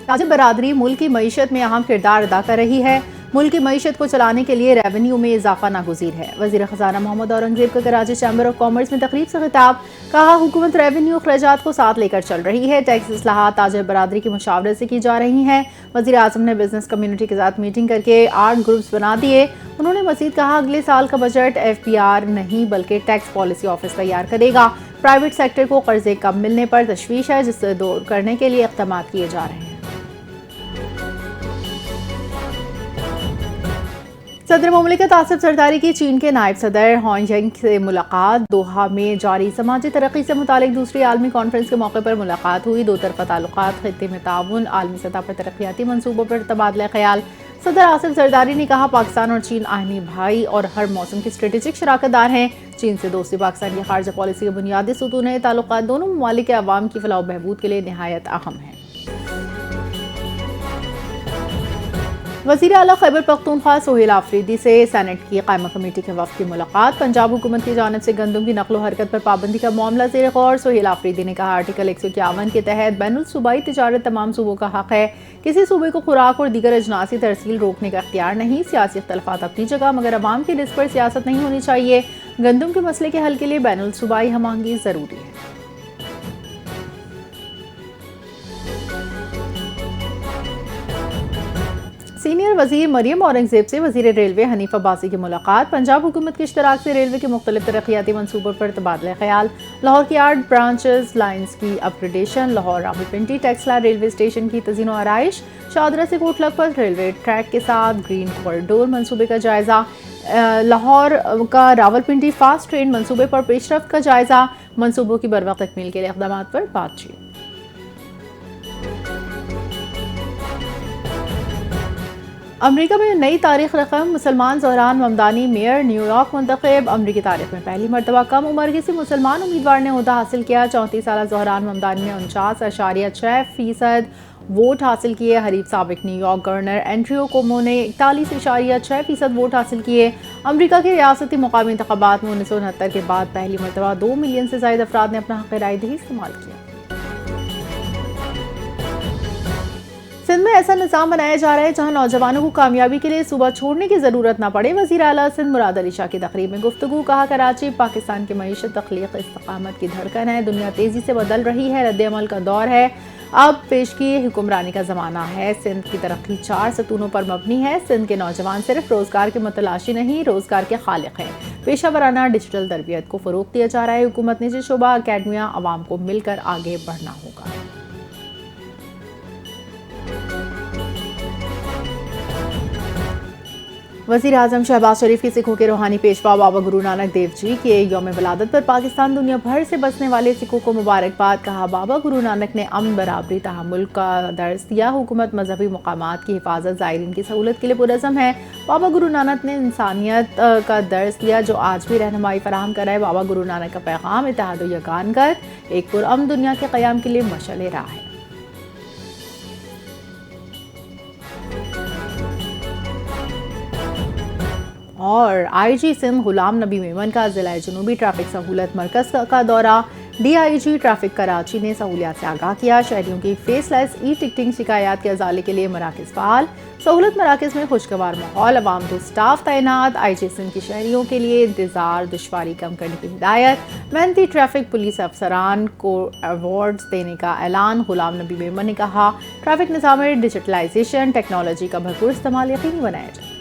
تاجر برادری ملک کی معیشت میں اہم کردار ادا کر رہی ہے۔ ملک کی معیشت کو چلانے کے لیے ریونیو میں اضافہ ناگزیر ہے۔ وزیر خزانہ محمد اورنگزیب کا کراچی چیمبر آف کامرس میں تقریب سے خطاب، کہا حکومت ریونیو اخراجات کو ساتھ لے کر چل رہی ہے۔ ٹیکس اصلاحات تاجر برادری کی مشاورت سے کی جا رہی ہیں۔ وزیر اعظم نے بزنس کمیونٹی کے ساتھ میٹنگ کر کے 8 گروپس بنا دیے۔ انہوں نے مزید کہا اگلے سال کا بجٹ FPR نہیں بلکہ ٹیکس پالیسی آفس تیار کرے گا۔ پرائیویٹ سیکٹر کو قرضے کم ملنے پر تشویش ہے، جس سے دور کرنے کے لیے اقدامات کیے جا رہے ہیں۔ صدر مملکت آصف زرداری کی چین کے نائب صدر ہان ینگ سے ملاقات۔ دوحہ میں جاری سماجی ترقی سے متعلق دوسری عالمی کانفرنس کے موقع پر ملاقات ہوئی۔ دو طرفہ تعلقات، خطے میں تعاون، عالمی سطح پر ترقیاتی منصوبوں پر تبادلہ خیال۔ صدر آصف زرداری نے کہا پاکستان اور چین آہنی بھائی اور ہر موسم کے اسٹریٹجک شراکت دار ہیں۔ چین سے دوستی پاکستان کی خارجہ پالیسی کے بنیادی ستون ہے۔ تعلقات دونوں ممالک کے عوام کی فلاح و بہبود کے لیے نہایت اہم ہیں۔ وزیر اعلیٰ خیبر پختونخوا سہیل آفریدی سے سینٹ کی قائمہ کمیٹی کے وفد کی ملاقات۔ پنجاب حکومت کی جانب سے گندم کی نقل و حرکت پر پابندی کا معاملہ زیر غور۔ سہیل آفریدی نے کہا آرٹیکل 151 کے تحت بین الصوبائی تجارت تمام صوبوں کا حق ہے۔ کسی صوبے کو خوراک اور دیگر اجناسی ترسیل روکنے کا اختیار نہیں۔ سیاسی اختلافات اپنی جگہ، مگر عوام کی رزق پر سیاست نہیں ہونی چاہیے۔ گندم کے مسئلے کے حل کے لیے بین الصوبائی ہم آہنگی ضروری ہے۔ سینئر وزیر مریم اورنگزیب سے وزیر ریلوے حنیف عباسی کی ملاقات۔ پنجاب حکومت کے اشتراک سے ریلوے کے مختلف ترقیاتی منصوبوں پر تبادلہ خیال۔ لاہور کی 8 برانچز لائنز کی upgradation, Lahore Rawalpindi Taxila railway station کی تزئین و آرائش، شاہدرہ سے کوٹ لکھپت ریلوے ٹریک کے ساتھ گرین کوریڈور منصوبے کا جائزہ، لاہور کا راولپنڈی فاسٹ ٹرین منصوبے پر پیش رفت کا جائزہ، منصوبوں کی بروقت تکمیل کے لیے اقدامات پر بات چیت۔ امریکہ میں نئی تاریخ رقم، مسلمان Dhahran Mamdani mayor new York منتخب۔ امریکی تاریخ میں پہلی مرتبہ کم عمر کسی مسلمان امیدوار نے عہدہ حاصل کیا۔ 34 سالہ زہران ممدانی نے 49.6% ووٹ حاصل کیے۔ حریف سابق new York governor Andrew comma نے 41.6% ووٹ حاصل کیے۔ امریکہ کے ریاستی مقامی انتخابات میں 1969 کے بعد پہلی مرتبہ 2 ملین سے زائد افراد نے اپنا حق رائے دہی استعمال کیا۔ سندھ میں ایسا نظام بنایا جا رہا ہے جہاں نوجوانوں کو کامیابی کے لیے صوبہ چھوڑنے کی ضرورت نہ پڑے۔ وزیر اعلیٰ سندھ مراد علی شاہ کی تقریب میں گفتگو، کہا کراچی پاکستان کی معیشت، تخلیق، استقامت کی دھڑکن ہے۔ دنیا تیزی سے بدل رہی ہے، رد عمل کا دور ہے، اب پیشگی حکمرانی کا زمانہ ہے۔ سندھ کی ترقی 4 ستونوں پر مبنی ہے۔ سندھ کے نوجوان صرف روزگار کے متلاشی نہیں، روزگار کے خالق ہیں۔ پیشہ ورانہ ڈیجیٹل تربیت کو فروغ دیا جا رہا ہے۔ حکومت، نجی شعبہ، اکیڈمیاں، عوام کو مل کر آگے بڑھنا ہوگا۔ وزیر اعظم شہباز شریف کی سکھوں کے روحانی پیشوا بابا گرو نانک دیو جی کے یوم ولادت پر پاکستان دنیا بھر سے بسنے والے سکھوں کو مبارکباد۔ کہا بابا گرو نانک نے امن، برابری، تحمل کا درس دیا۔ حکومت مذہبی مقامات کی حفاظت، زائرین کی سہولت کے لیے پرعزم ہے۔ بابا گرو نانک نے انسانیت کا درس دیا جو آج بھی رہنمائی فراہم کر رہا ہے۔ بابا گرو نانک کا پیغام اتحاد و یگانگت، ایک پرامن دنیا کے قیام کے لیے مشعل راہ ہے۔ اور آئی جی سندھ غلام نبی میمن کا ضلع جنوبی ٹریفک سہولت مرکز کا دورہ۔ D I G traffic Karachi نے سہولیات سے آگاہ کیا۔ شہریوں کی فیس لیس ای ٹکٹنگ شکایات کے ازالے کے لیے مراکز فعال۔ سہولت مراکز میں خوشگوار ماحول، عوام کو سٹاف تعینات۔ آئی جی سندھ کی شہریوں کے لیے انتظار دشواری کم کرنے کی ہدایت۔ محنتی ٹریفک پولیس افسران کو ایوارڈز دینے کا اعلان۔ غلام نبی میمن نے کہا ٹریفک نظام میں ڈیجیٹلائزیشن، ٹیکنالوجی کا بھرپور استعمال یقینی بنایا جائے۔